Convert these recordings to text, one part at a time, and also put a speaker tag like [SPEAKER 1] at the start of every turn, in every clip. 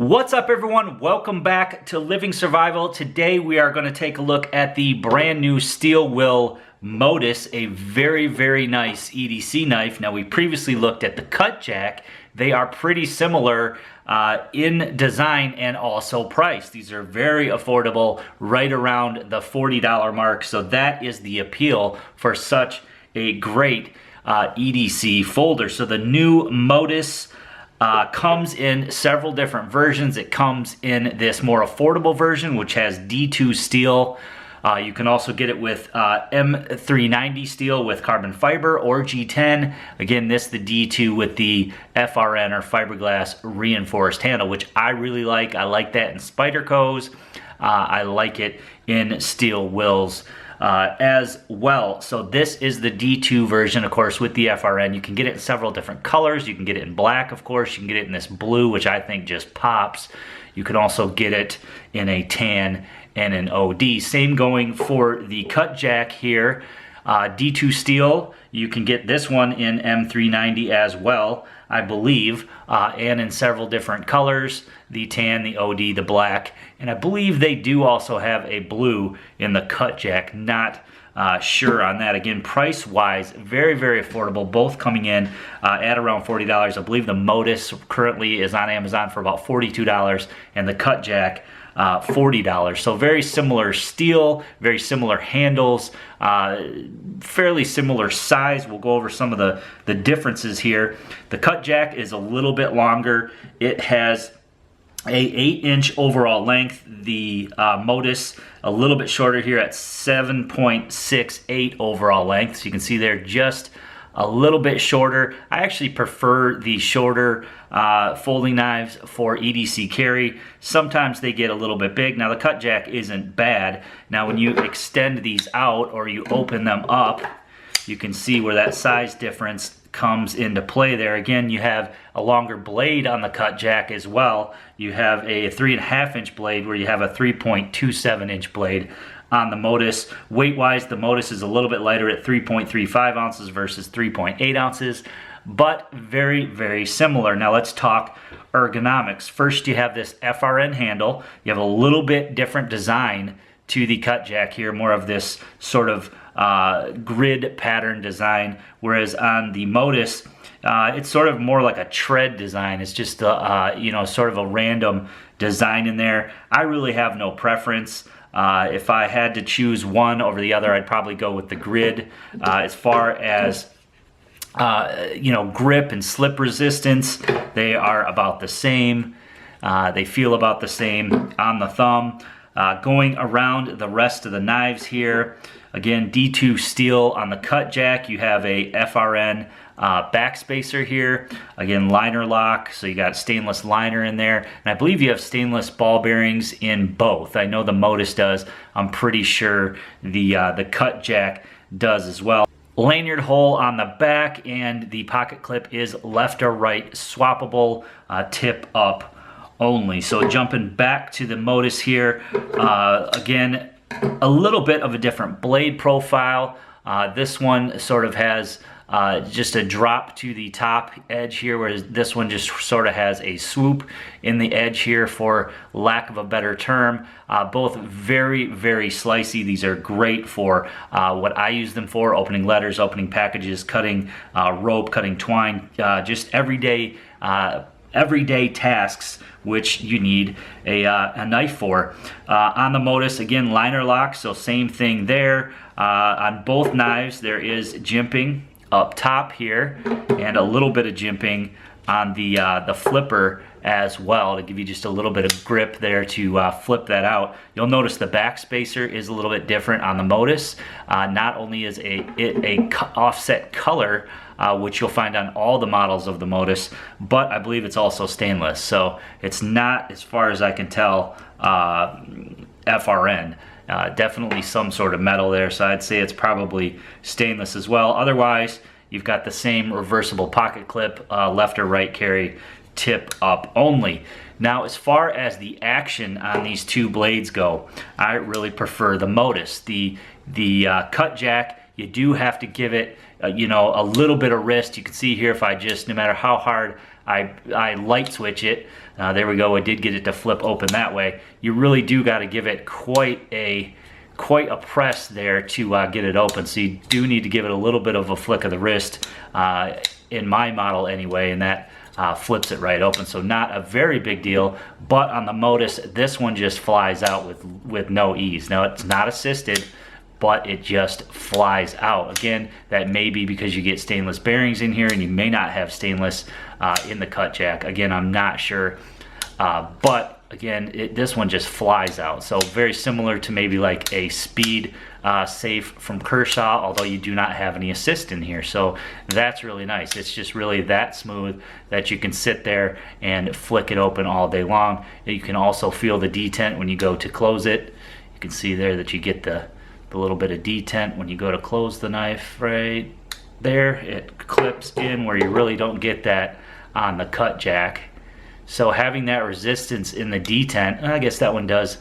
[SPEAKER 1] What's up, everyone? Welcome back to Living Survival. Today we are going to take a look at the brand new steel will Modus, a very nice EDC knife. Now, we previously looked at the Cutjack. They are pretty similar in design and also price. These are very affordable, right around the $40 mark. So that is the appeal for such a great EDC folder. So the new Modus comes in several different versions. It comes in this more affordable version, which has D2 steel. You can also get it with M390 steel with carbon fiber, or G10. Again, the D2 with the FRN or fiberglass reinforced handle, which I really like. I like that in Spyderco's. I like it in steel wills as well. So this is the D2 version, of course, with the FRN. You can get it in several different colors. You can get it in black, of course. You can get it in this blue, which I think just pops. You can also get it in a tan and an OD. Same going for the Cutjack here. D2 steel, you can get this one in M390 as well, I believe, and in several different colors, the tan, the OD, the black, and I believe they do also have a blue in the Cutjack. Not sure on that. Again, price-wise, very affordable, both coming in at around $40. I believe the Modus currently is on Amazon for about $42, and the Cutjack $40. So very similar steel, very similar handles, fairly similar size. We'll go over some of the differences here. The Cutjack is a little bit longer. It has a 8-inch overall length. The Modus a little bit shorter here at 7.68 overall length. So you can see there just a little bit shorter. I actually prefer the shorter folding knives for EDC carry. Sometimes they get a little bit big. Now the Cutjack isn't bad. Now when you extend these out or you open them up, you can see where that size difference comes into play there. Again, you have a longer blade on the Cutjack as well. You have a 3.5-inch blade where you have a 3.27-inch blade on the Modus. Weight-wise, the Modus is a little bit lighter at 3.35 ounces versus 3.8 ounces, but very similar. Now let's talk ergonomics. First, you have this FRN handle. You have a little bit different design to the Cutjack here, more of this sort of grid pattern design, whereas on the Modus, it's sort of more like a tread design. It's just sort of a random design in there. I really have no preference. If I had to choose one over the other, I'd probably go with the grid. As far as grip and slip resistance, they are about the same. They feel about the same on the thumb. Going around the rest of the knives here, again, D2 steel on the Cutjack. You have a FRN backspacer here. Again, liner lock, so you got stainless liner in there. And I believe you have stainless ball bearings in both. I know the Modus does. I'm pretty sure the Cutjack does as well. Lanyard hole on the back, and the pocket clip is left or right swappable, tip up only. So jumping back to the Modus here, again, a little bit of a different blade profile. This one sort of has just a drop to the top edge here, whereas this one just sort of has a swoop in the edge here, for lack of a better term. Both very slicey. These are great for what I use them for: opening letters, opening packages, cutting rope, cutting twine, just everyday tasks which you need a knife for. On the Modus, again, liner lock, so same thing there. On both knives, there is jimping up top here, and a little bit of jimping on the flipper as well, to give you just a little bit of grip there to flip that out. You'll notice the back spacer is a little bit different on the Modus. Not only is a offset color, which you'll find on all the models of the Modus, but I believe it's also stainless. So it's not, as far as I can tell, FRN. Definitely some sort of metal there, so I'd say it's probably stainless as well. Otherwise, you've got the same reversible pocket clip, left or right carry, tip up only. Now, as far as the action on these two blades go, I really prefer the Modus. The Cutjack, you do have to give it a little bit of wrist. You can see here, if I just, no matter how hard I light switch it. There we go, I did get it to flip open that way. You really do got to give it quite a press there to get it open. So you do need to give it a little bit of a flick of the wrist, in my model anyway, and that flips it right open. So not a very big deal, but on the Modus, this one just flies out with no ease. Now it's not assisted, but it just flies out. Again, that may be because you get stainless bearings in here and you may not have stainless in the Cutjack. Again, I'm not sure, but again, this one just flies out. So very similar to maybe like a Speed Safe from Kershaw, although you do not have any assist in here. So that's really nice. It's just really that smooth that you can sit there and flick it open all day long. You can also feel the detent when you go to close it. You can see there that you get the little bit of detent when you go to close the knife right there. It clips in where you really don't get that on the Cutjack. So having that resistance in the detent, I guess that one does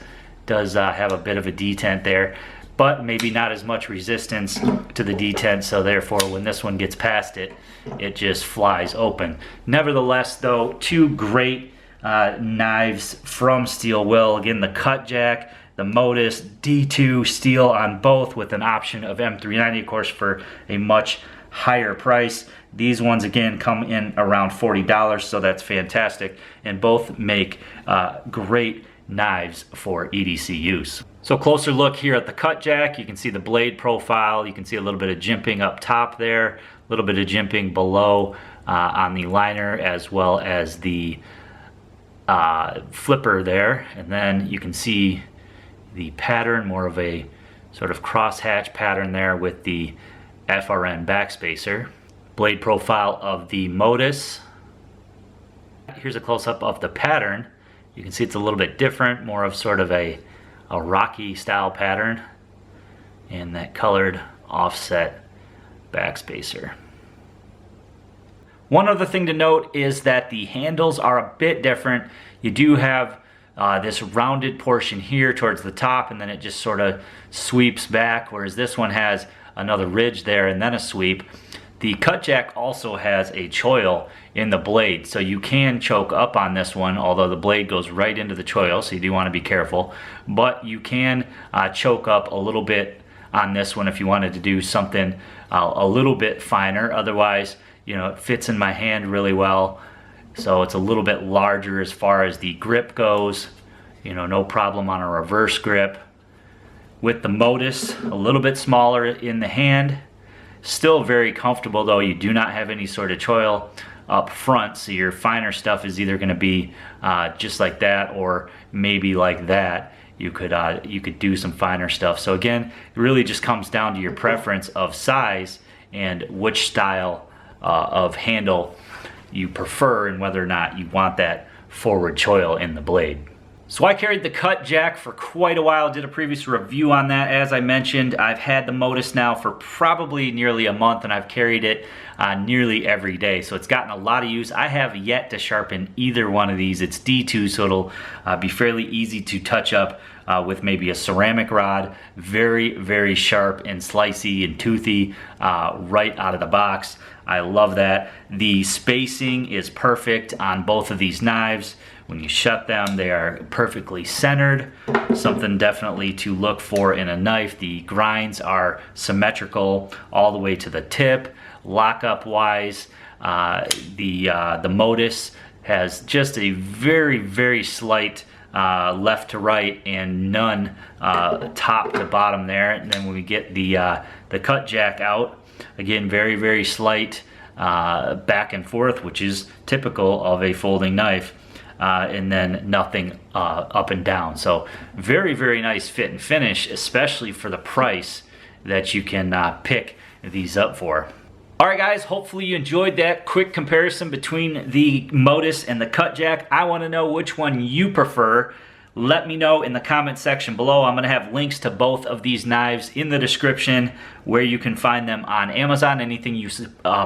[SPEAKER 1] have a bit of a detent there, but maybe not as much resistance to the detent, so therefore when this one gets past it, it just flies open. Nevertheless though, two great knives from Steel Will. Again, the Cutjack, the Modus, D2 steel on both with an option of M390, of course, for a much higher price. These ones again come in around $40, so that's fantastic, and both make great knives for EDC use. So closer look here at the Cutjack. You can see the blade profile. You can see a little bit of jimping up top there, a little bit of jimping below on the liner, as well as the flipper there, and then you can see the pattern, more of a sort of crosshatch pattern there with the FRN backspacer. Blade profile of the Modus. Here's a close-up of the pattern. You can see it's a little bit different, more of sort of a Rocky style pattern, and that colored offset backspacer. One other thing to note is that the handles are a bit different. You do have this rounded portion here towards the top, and then it just sort of sweeps back, whereas this one has another ridge there and then a sweep. The Cutjack also has a choil in the blade, so you can choke up on this one, although the blade goes right into the choil, so you do want to be careful. But you can choke up a little bit on this one if you wanted to do something a little bit finer. Otherwise, you know, it fits in my hand really well. So it's a little bit larger as far as the grip goes. You know, no problem on a reverse grip. With the Modus, a little bit smaller in the hand. Still very comfortable though. You do not have any sort of choil up front, so your finer stuff is either going to be just like that, or maybe like that. You could do some finer stuff. So again, it really just comes down to your preference of size and which style of handle you prefer, and whether or not you want that forward choil in the blade. So I carried the Cutjack for quite a while, did a previous review on that. As I mentioned, I've had the Modus now for probably nearly a month, and I've carried it nearly every day. So it's gotten a lot of use. I have yet to sharpen either one of these. It's D2, so it'll be fairly easy to touch up with maybe a ceramic rod. Very, very sharp and slicey and toothy right out of the box. I love that. The spacing is perfect on both of these knives. When you shut them, they are perfectly centered. Something definitely to look for in a knife. The grinds are symmetrical all the way to the tip. Lockup wise, the Modus has just a very, very slight left to right and none top to bottom there. And then when we get the Cutjack out, again, very, very slight back and forth, which is typical of a folding knife. And then nothing up and down. So very, very nice fit and finish, especially for the price that you can pick these up for. All right, guys, hopefully you enjoyed that quick comparison between the Modus and the Cutjack. I want to know which one you prefer. Let me know in the comment section below. I'm going to have links to both of these knives in the description where you can find them on Amazon. Anything you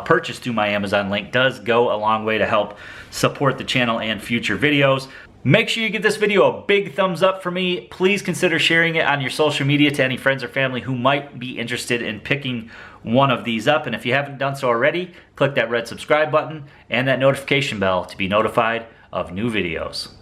[SPEAKER 1] purchase through my Amazon link does go a long way to help support the channel and future videos. Make sure you give this video a big thumbs up for me. Please consider sharing it on your social media to any friends or family who might be interested in picking one of these up. And if you haven't done so already, click that red subscribe button and that notification bell to be notified of new videos.